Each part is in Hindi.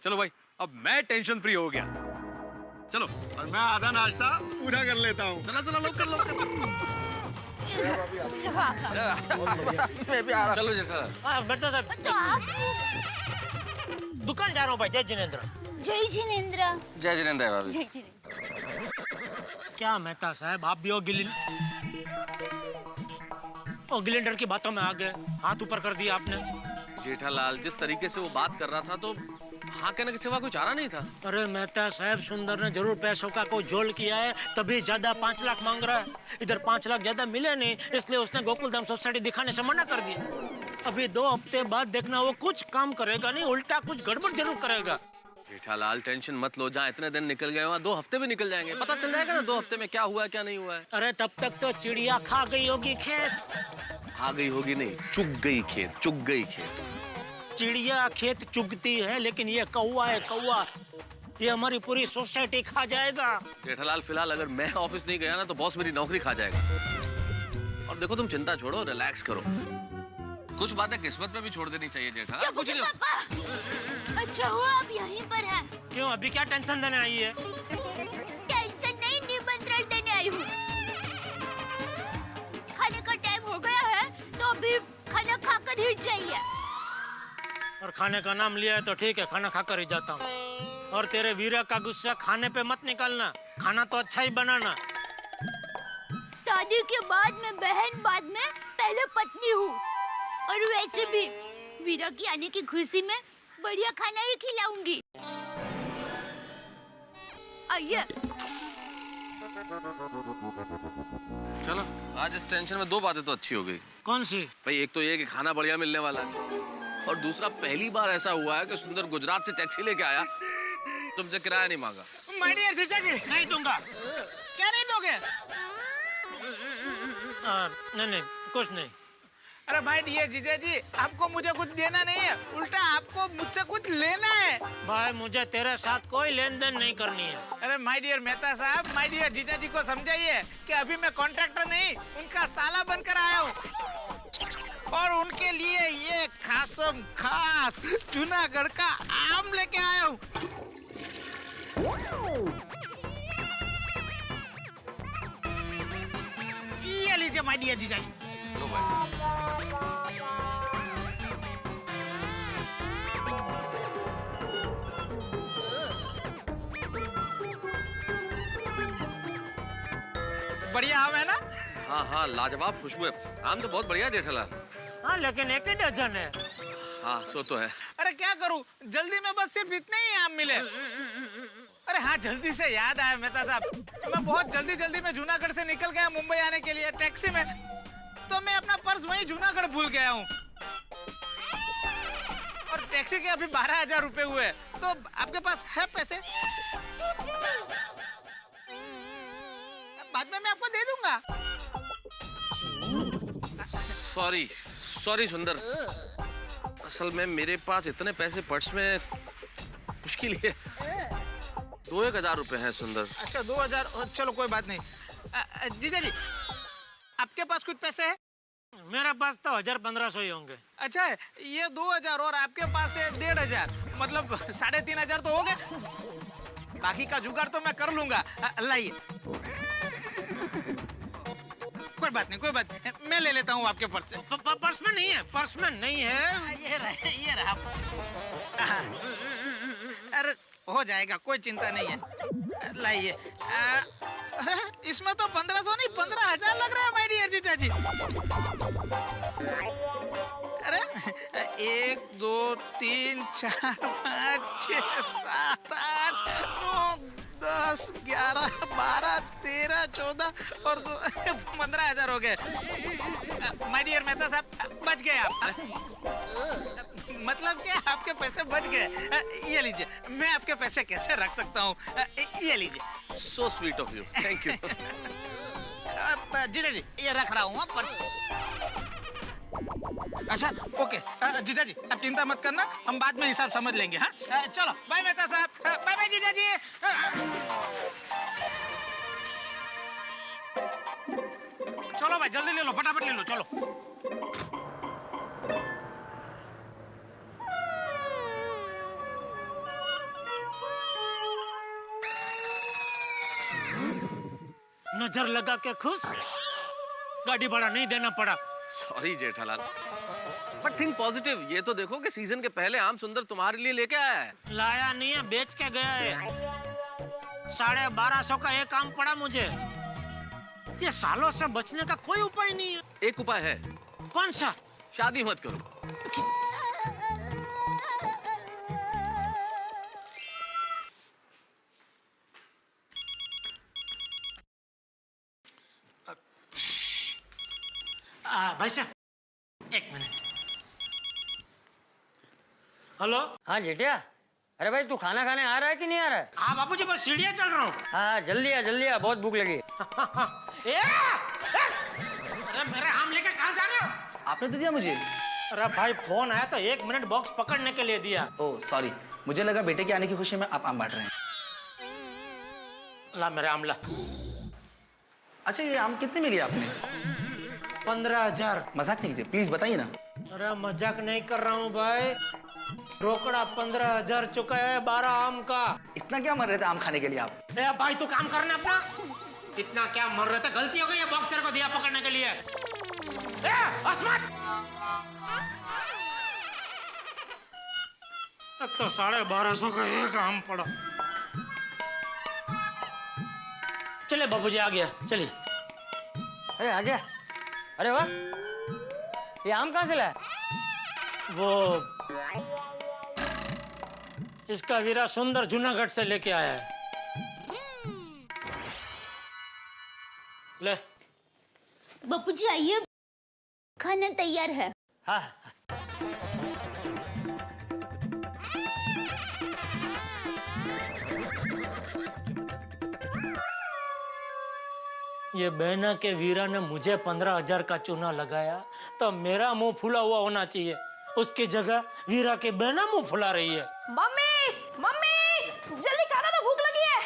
चलो भाई, अब मैं टेंशन फ्री हो गया। चलो। और मैं आधा नाश्ता पूरा कर लेता हूँ। चला चला, लोग कर लो। मैं भी आ रहा। चलो जेठा। हाँ बेटा साहब। तो आप दुकान जा रहा हूँ भाई। जय जिनेंद्र। जय जिनेंद्र। जय जिनेंद्र भाभी। जय जिनेंद्र। क्या मेहता साहब, आप भी गिलेंडर की बातों में आ गए, हाथ ऊपर कर दिया आपने। जेठालाल, जिस तरीके से वो बात कर रहा था तो हाँ कहने के सिवा कोई चारा नहीं था। अरे मेहता साहब, सुंदर ने जरूर पैसों का कोई जोल किया है, तभी ज्यादा 5 लाख मांग रहा है। इधर 5 लाख ज्यादा मिले नहीं, इसलिए उसने गोकुलधाम सोसाइटी दिखाने से मना कर दिया। अभी 2 हफ्ते बाद देखना, वो कुछ काम करेगा नहीं, उल्टा कुछ गड़बड़ जरूर करेगा। जेठालाल टेंशन मत लो, जहाँ इतने दिन निकल गए वहाँ 2 हफ्ते भी निकल जाएंगे, पता चल जाएगा ना 2 हफ्ते में क्या हुआ है क्या नहीं हुआ है। अरे तब तक तो चिड़िया खा गई होगी खेत। खा गई होगी नहीं, चुग गई खेत, चुग गई खेत। चिड़िया खेत चुगती है, लेकिन ये कौवा है कौवा, ये हमारी पूरी सोसाइटी खा जाएगा। जेठालाल, फिलहाल अगर मैं ऑफिस नहीं गया ना तो बॉस मेरी नौकरी खा जाएगा। और देखो तुम चिंता छोड़ो, रिलैक्स करो। कुछ बातें किस्मत पे भी छोड़ देनी चाहिए जेठालाल। कुछ नहीं। पापा, अच्छा हुआ आप यहीं पर हैं। क्यों, अभी क्या टेंशन देने आई है? टेंशन नहीं, निमंत्रण देने आई हूँ। खाने का टाइम हो गया है तो अभी खाना खाकर ही जाइए। और खाने का नाम लिया है तो ठीक है, खाना खाकर ही जाता हूँ। और तेरे वीरा का गुस्सा खाने पे मत निकालना, खाना तो अच्छा ही बनाना। शादी के बाद मैं बहन, बाद में पहले पत्नी हूँ। और वैसे भी वीरा की आने की खुशी में बढ़िया खाना ही खिलाऊंगी। आइए। चलो, आज इस टेंशन में 2 बातें तो अच्छी हो गई। कौन सी? भाई, एक तो ये कि खाना बढ़िया मिलने वाला है, और दूसरा पहली बार ऐसा हुआ है कि सुंदर गुजरात से टैक्सी लेके आया, तुमसे किराया नहीं मांगा। माय डियर जीजा जी, नहीं दूंगा। क्या नहीं दोगे? नहीं, कुछ नहीं। अरे भाई डियर जीजा जी, आपको मुझे कुछ देना नहीं है, उल्टा आपको मुझसे कुछ लेना है। भाई, मुझे तेरे साथ कोई लेन देन नहीं करनी है। अरे माय डियर मेहता साहब, माय डियर जीजा जी को समझाइए कि अभी मैं कॉन्ट्रैक्टर नहीं, उनका साला बनकर आया हूँ। और उनके लिए ये खासम खास जूनागढ़ का आम लेके आया हूँ। ये लीजिए माय डियर जीजा जी। लो भाई। बढ़िया आम है ना? हाँ हाँ, लाजवाब खुशबू है। आम तो बहुत बढ़िया जेठालाल। हाँ, लेकिन 1 ही डजन है। हाँ, सो तो है। अरे क्या करूं, जल्दी में बस सिर्फ इतने ही आम मिले। अरे हाँ, जल्दी से याद आया मेहता साहब, मैं बहुत जल्दी में जूनागढ़ से निकल गया मुंबई आने के लिए टैक्सी में, तो मैं अपना पर्स वहीं जूनागढ़ भूल गया हूँ। और टैक्सी के अभी 12,000 रुपए हुए, तो आपके पास है पैसे? बाद में मैं आपको दे दूंगा। सॉरी सुंदर, असल में मेरे पास इतने पैसे पर्स में मुश्किल है। 2-1 रुपए हैं सुंदर। अच्छा 2000, चलो कोई बात नहीं। जीजा जी, आपके पास कुछ पैसे है? मेरा पास तो 1000-1500 ही होंगे। अच्छा, ये 2000 और आपके पास है 1500, मतलब 3500 तो हो गए। बाकी का जुगाड़ तो मैं कर लूंगा। लाइए। कोई बात नहीं, मैं ले लेता हूँ आपके पर्स से। पर्स में नहीं है, पर्स में नहीं है। ये रहा। अरे हो जाएगा, कोई चिंता नहीं है। लाइए। अरे इसमें तो 1500 नहीं 15,000 लग रहा है माय डियर जीजा जी। अरे 1 2 3 4 5 6 7 8 9 10 11 12 13 14 और 15,000 हो गए। माय डियर मेहता साहब, बच गए आप। मतलब क्या, आपके पैसे बच गए। ये लीजिए, मैं आपके पैसे कैसे रख सकता हूँ, ये लीजिए। So sweet of you, thank you. जीजा जी, ये रख रहा हूँ पर्स। अच्छा ओके, जीजा जी आप चिंता मत करना, हम बाद में हिसाब समझ लेंगे। हाँ चलो, बाय मेहता साहब, बाय बाय जीजा जी। चलो भाई, जल्दी ले लो, फटाफट ले लो, चलो। नजर लगा के खुश, गाड़ी भाड़ा नहीं देना पड़ा। Sorry Jethalal, but think positive. ये तो देखो कि सीजन के पहले आम सुंदर तुम्हारे लिए लेके आया है। लाया नहीं है, बेच के गया है। 1250 का एक आम पड़ा मुझे। ये सालों से बचने का कोई उपाय नहीं है। एक उपाय है। कौन सा? शादी मत करो। भाई साहब एक मिनट। हेलो। हाँ जेठिया, अरे भाई तू खाना खाने आ रहा है कि नहीं आ रहा है? हाँ बापूजी, बस सीढ़ियाँ चढ़ रहा हूँ। हाँ जल्दी आ, बहुत भूख लगी। अरे मेरे आम लेकर कहाँ जा रहे हो? आपने तो दिया मुझे। अरे भाई फोन आया तो 1 मिनट बॉक्स पकड़ने के लिए दिया। ओह सॉरी, मुझे लगा बेटे के आने की खुशी में आप आम बांट रहे हैं। ला मेरे आम ला। अच्छा ये आम कितने में लिया आपने? 15,000। मजाक नहीं कीजिए प्लीज, बताइए ना। अरे मजाक नहीं कर रहा हूँ भाई, रोकड़ा 15,000 चुका है 12 आम का। इतना क्या मर रहे थे आम खाने के लिए आप? ए भाई तू काम करना अपना। इतना क्या मर रहे थे, गलती हो गई है, बॉक्स तेरे को दिया पकड़ने के लिए। अस्मत! अब तो 1250 का एक आम पड़ा। चले बाबूजी, आ गया, चलिए। अरे आ गया? अरे वाह, ये आम कहाँ से लाया? वो इसका वीरा सुंदर जूनागढ़ से लेके आया है। ले बापूजी आइए, खाना तैयार है। हाँ ये बहना के वीरा ने मुझे 15,000 का चूना लगाया तो मेरा मुंह फुला हुआ होना चाहिए। उसकी जगह वीरा की बहना मुंह फुला रही है। मम्मी मम्मी जल्दी खाना, तो भूख लगी है।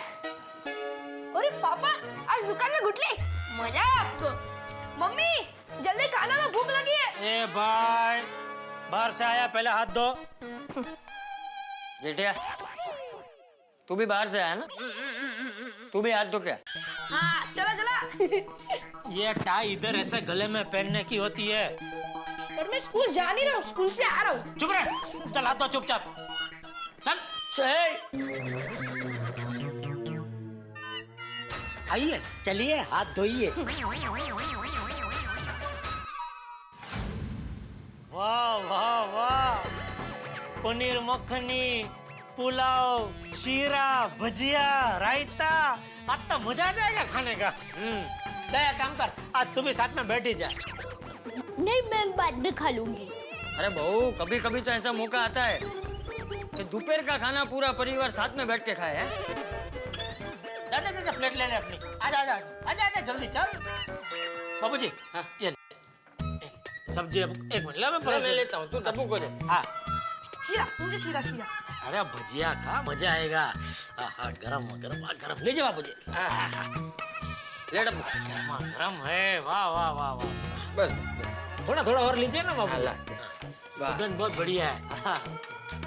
अरे पापा आज दुकान में गुटली, मजा है आपको। मम्मी जल्दी खाना, तो भूख लगी है। ए भाई बाहर से आया, पहले हाथ धो। जेठिया, तू भी बाहर से आया ना, तू भी हाथ धो क्या? हाँ चला चला। ये टाई इधर ऐसे गले में पहनने की होती है। पर मैं स्कूल जा नहीं रहा हूँ, स्कूल से आ रहा हूँ। चुप रहे, चल हाथ धो चुपचाप, चल। आइए चलिए हाथ धोइए। वाह वाह वाह, पनीर मक्खनी, पुलाव, शीरा, भजिया, रायता, आज तो मजा आ जाएगा खाने का। दया काम कर, आज तू भी साथ में बैठ ही जा। नहीं, मैं बाद में खा लूंगी। अरे बहू, कभी कभी तो ऐसा मौका आता है कि दोपहर का खाना पूरा परिवार साथ में बैठ के खाए हैं। जा जा जा, प्लेट ले ले अपनी। आजा आजा आजा आजा, जल्दी चल। बाबूजी हाँ ये सब्जी, अब 1 मिनट ला, मैं ले लेता हूँ, तू डब्बू को दे। हाँ शीरा, मुझे शीरा शीरा। अरे भजिया खा, मजा आएगा। हाँ गरम गरम गरम, लीजिए बाबूजी। ले डब्बू। गरम है, वाह वाह वाह वाह। बस थोड़ा थोड़ा और लीजिए ना बाबू। वाह, सुगंध बहुत बढ़िया है। हाँ,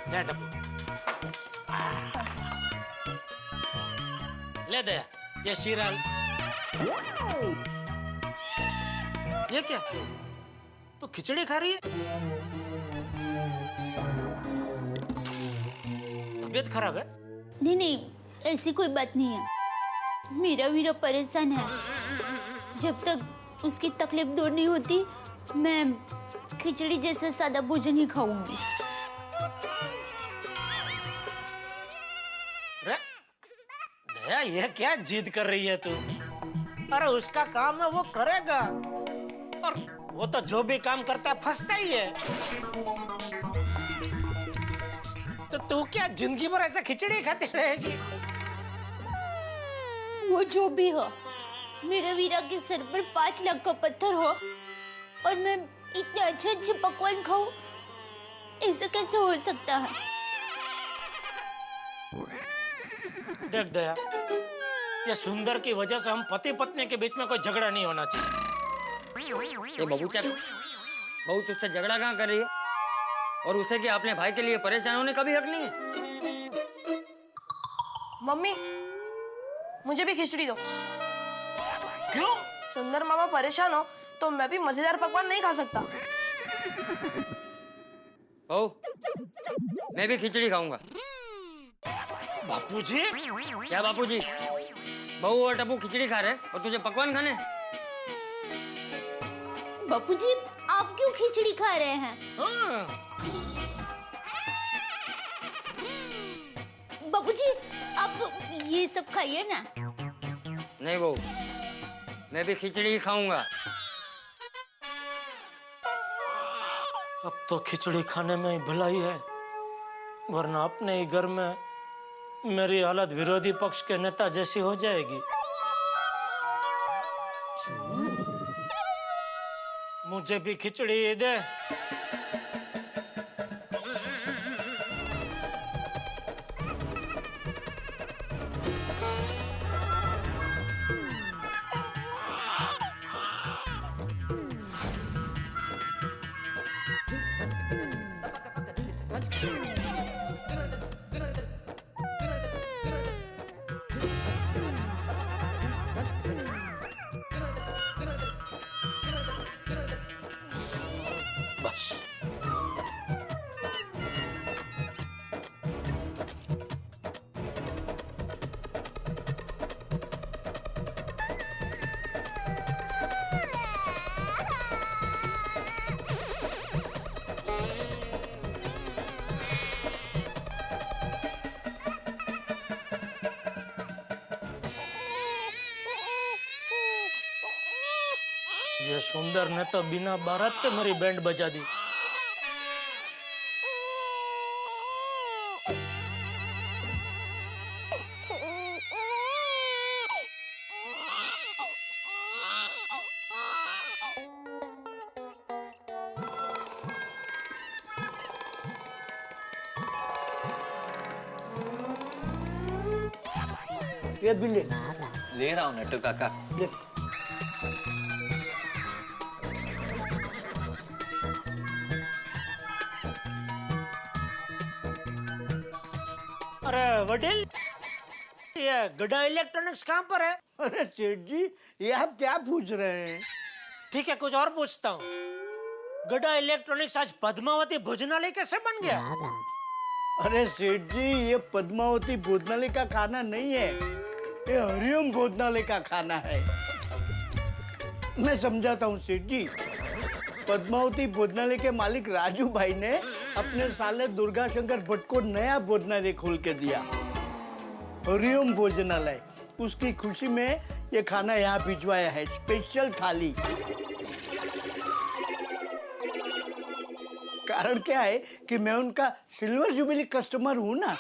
ले डब्बू। ले दे ये शीरा। ये क्या, तो खिचड़ी खा रही है? तबीयत खराब है? नहीं नहीं, ऐसी कोई बात नहीं है। मेरा वीरा परेशान है। जब तक उसकी तकलीफ दूर नहीं होती, मैं खिचड़ी जैसा सादा भोजन ही खाऊंगी। दया, ये क्या जिद कर रही है तू? अरे उसका काम है, वो करेगा। और वो तो जो भी काम करता है फंसता ही है। तो तू क्या जिंदगी भर ऐसे खिचड़ी खाती रहेगी? वो जो भी हो, मेरा वीरा के सर पर 5 लाख का पत्थर हो और मैं इतने अच्छे अच्छे पकवान खाऊं, ऐसा कैसे हो सकता है? देख दया, ये सुंदर की वजह से हम पति पत्नी के बीच में कोई झगड़ा नहीं होना चाहिए। ये बहू क्या, बहू तुझसे झगड़ा कहाँ कर रही है? और उसे क्या अपने भाई के लिए परेशान होने का भी हक नहीं है? मम्मी मुझे भी खिचड़ी दो। क्यों? सुंदर मामा परेशान हो तो मैं भी मजेदार पकवान नहीं खा सकता। बहू, मैं भी खिचड़ी खाऊंगा। बापूजी? क्या बापूजी? बहू और टप्पू खिचड़ी खा रहे और तुझे पकवान खाने? बापूजी, आप क्यों खिचड़ी खा रहे हैं? हाँ। बापूजी, आप ये सब खाइए ना। नहीं बहू, मैं भी खिचड़ी ही खाऊंगा। अब तो खिचड़ी खाने में ही भलाई है, वरना अपने ही घर में मेरी हालत विरोधी पक्ष के नेता जैसी हो जाएगी। मुझे भी खिचड़ी दे। बस। ये सुंदर ने तो बिना बारात के मेरी बैंड बजा दी। ये भी ले रहा हूँ नट्टू काका। ले। अरे वडील, ये गड़ा इलेक्ट्रॉनिक्स कहाँ पर है? अरे सेठ जी, ये आप क्या पूछ रहे हैं? ठीक है, कुछ और पूछता हूँ। गड़ा इलेक्ट्रॉनिक्स आज पद्मावती भोजनालय कैसे बन गया? अरे सेठ जी, ये पद्मावती भोजनालय का खाना नहीं है, ये हरिओम भोजनालय का खाना है। मैं समझाता हूँ सेठ जी। पद्मावती भोजनालय के मालिक राजू भाई ने अपने साले दुर्गा शंकर भट्ट को नया भोजनालय खोल के दिया, हरिओम भोजनालय। उसकी खुशी में ये खाना यहाँ भिजवाया है, स्पेशल थाली। कारण क्या है कि मैं उनका सिल्वर जुबली कस्टमर हूँ ना।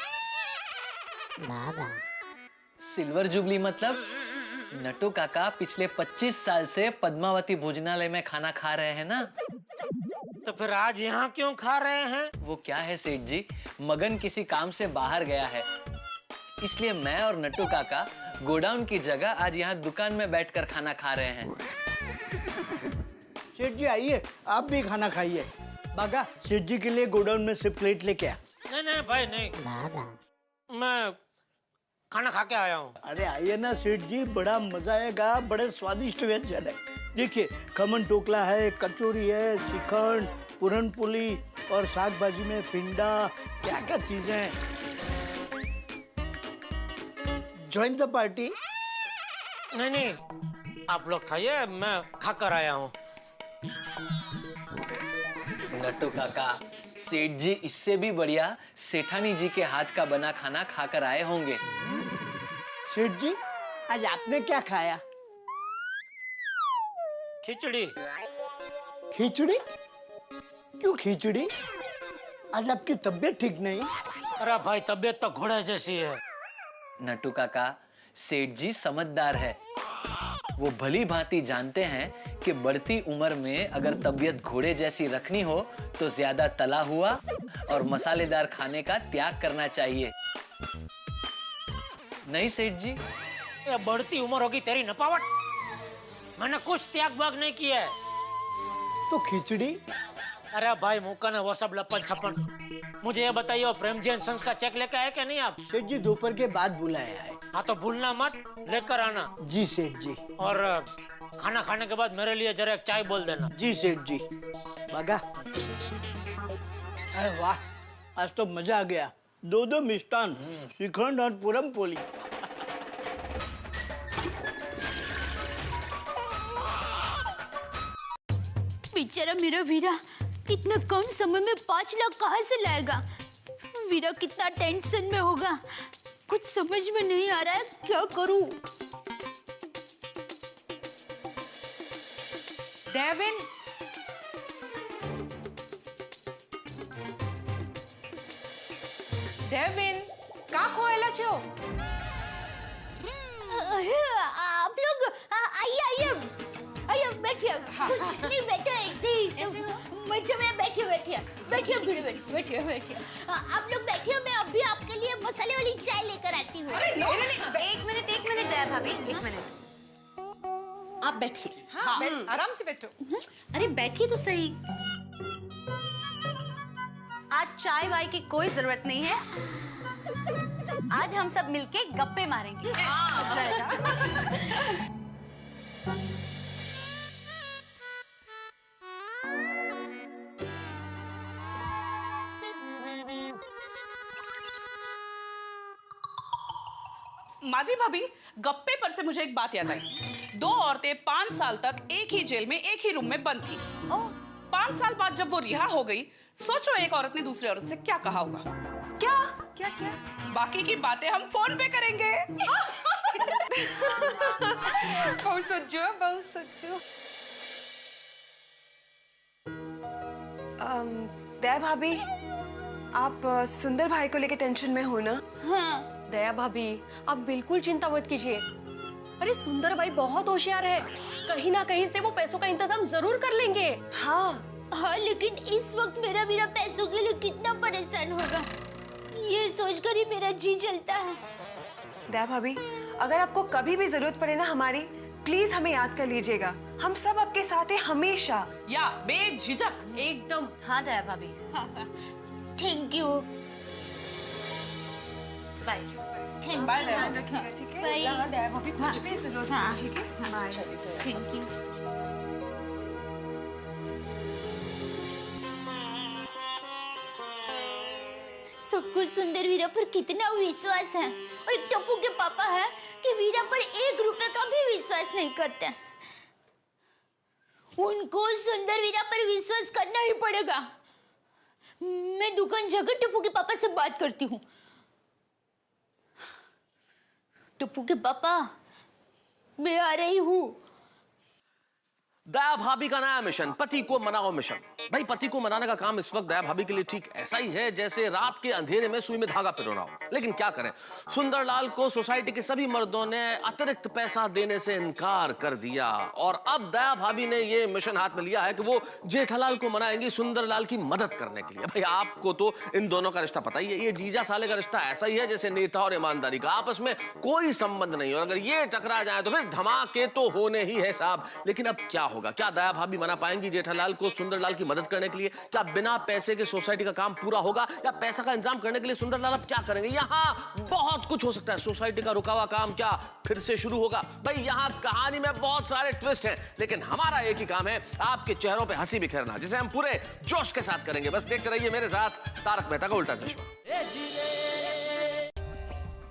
सिल्वर जुबली मतलब? नट्टू काका पिछले 25 साल से पद्मावती भोजनालय में खाना खा रहे हैं ना। तो फिर आज यहाँ क्यों खा रहे हैं? वो क्या है सेठ जी, मगन किसी काम से बाहर गया है, इसलिए मैं और नट्टू काका गोडाउन की जगह आज यहाँ दुकान में बैठकर खाना खा रहे हैं। सेठ जी आइए, आप भी खाना खाइए। बागा, सेठ जी के लिए गोडाउन में से प्लेट लेके आ। नहीं नहीं भाई नहीं, मैं खाना खा के आया हूँ। अरे आइए ना सेठ जी, बड़ा मजा आएगा, बड़े स्वादिष्ट व्यंजन है। देखिए, खमन टोकला है, कचौरी है, श्रीखंड, पूरनपोली और साग भाजी में पिंडा, क्या क्या चीजें हैं। Join the party. नहीं नहीं, आप लोग खाइए, मैं खा कर आया हूँ। नट्टू काका, सेठ जी इससे भी बढ़िया सेठानी जी के हाथ का बना खाना खाकर आए होंगे। सेठ जी, आज आपने क्या खाया? खिचड़ी। खिचड़ी? क्यों खिचड़ी? आज आपकी तबीयत ठीक नहीं? अरे भाई, तबीयत तो घोड़े जैसी है। नट्टू काका, सेठ जी समझदार है। वो भली भांति जानते हैं कि बढ़ती उम्र में अगर तबीयत घोड़े जैसी रखनी हो तो ज्यादा तला हुआ और मसालेदार खाने का त्याग करना चाहिए। नहीं सेठ जी? ये बढ़ती उम्र होगी तेरी नपावट। मैंने कुछ त्याग बाग नहीं किया है। तो खिचड़ी? अरे भाई मुक्का ने वो सब लपन छपन। मुझे ये बताइए प्रेम जी एंड सन्स का चेक लेकर आए क्या नहीं आप? सेठ जी दोपहर के बाद बुलाया है। हाँ तो भूलना मत, लेकर आना। जी सेठ जी। और खाना खाने के बाद मेरे लिए जरा एक चाय बोल देना। जी सेठ जी। बागा। अरे वाह, आज तो मजा आ गया। दो मिष्टान, श्रीखंड और पूरम पोली। बेचारा मेरा वीरा इतना कम समय में 5 लाख कहाँ से लाएगा? वीरा कितना टेंशन में होगा, कुछ समझ में नहीं आ रहा है क्या करूं। देविन, देविन, का खोएला छो? अरे आप लोग आइए बैठिए। कुछ नहीं, बैठे ऐसे ही मजे में। बैठिए बैठिए। आप लोग बैठिए, मैं अभी आपके लिए मसाले वाली चाय लेकर आती हूँ। अरे एक मिनट दया भाभी, एक मिनट। आप बैठिए। हाँ, आराम से बैठो। अरे बैठिए तो सही। आज चाय वाय की कोई जरूरत नहीं है। आज हम सब मिलके गप्पे मारेंगे। माधवी भाभी, गप्पे पर से मुझे एक बात याद आई। 2 औरतें 5 साल तक एक ही जेल में एक ही रूम में बंद थी। 5 साल बाद जब वो रिहा हो गई, सोचो एक औरत ने दूसरी औरत से क्या कहा होगा? क्या क्या क्या? बाकी की बातें हम फोन पे करेंगे। बहुत सच्चो। दया भाभी, आप सुंदर भाई को लेकर टेंशन में हो ना? हाँ। दया भाभी, आप बिल्कुल चिंता मत कीजिए। अरे सुंदर भाई बहुत होशियार है, कहीं ना कहीं से वो पैसों का इंतजाम जरूर कर लेंगे। हाँ, लेकिन इस वक्त मेरा वीरा पैसों के लिए कितना परेशान होगा, ये सोचकर ही मेरा जी जलता है। दया भाभी, अगर आपको कभी भी जरूरत पड़े ना हमारी, प्लीज हमें याद कर लीजिएगा। हम सब आपके साथ हैं हमेशा। या बेझिझक एकदम। हाँ दया भाभी। Thank you. बाय। बाय दया। ठीक है। बाय। दया भाभी, कुछ भी जरूरत हो, ठीक है? बाय। Thank you. सबको सुंदर वीरा पर कितना विश्वास है, और टप्पू के पापा है कि वीरा पर 1 रुपए का भी विश्वास नहीं करते। उनको सुंदर वीरा पर विश्वास करना ही पड़ेगा। मैं दुकान जाकर टप्पू के पापा से बात करती हूँ। टप्पू के पापा, मैं आ रही हूँ। दया भाभी का नया मिशन, पति को मनाओ मिशन। भाई पति को मनाने का काम इस वक्त दया भाभी के लिए ठीक ऐसा ही है जैसे रात के अंधेरे में सुई में धागा पिरोना हो। लेकिन क्या करें, सुंदरलाल को सोसाइटी के सभी मर्दों ने अतिरिक्त पैसा देने से इनकार कर दिया, और अब दया भाभी ने ये मिशन हाथ में लिया है कि वो जेठालाल को मनाएंगी सुंदरलाल की मदद करने के लिए। भाई आपको तो इन दोनों का रिश्ता पता ही है, ये जीजा साले का रिश्ता ऐसा ही है जैसे नेता और ईमानदारी का, आपस में कोई संबंध नहीं। और अगर ये टकरा जाए तो फिर धमाके तो होने ही है साहब। लेकिन अब क्या होगा? क्या दया भाभी मना पाएंगी जेठालाल को सुंदरलाल की मदद करने के लिए? क्या बिना पैसे के सोसाइटी का काम पूरा होगा? या पैसा का इंतजाम करने के लिए सुंदरलाल अब क्या करेंगे? यहाँ बहुत कुछ हो सकता है। सोसाइटी का रुका हुआ काम क्या फिर से शुरू होगा? भाई यहाँ कहानी में बहुत सारे ट्विस्ट हैं, लेकिन हमारा एक ही काम है, आपके चेहरों पे हंसी बिखेरना, जिसे हम पूरे जोश के साथ करेंगे। बस देखते रहिए मेरे साथ तारक मेहता का उल्टा चश्मा।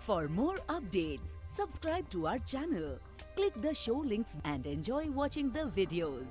For more updates, subscribe to our channel, click the show links and enjoy watching the videos.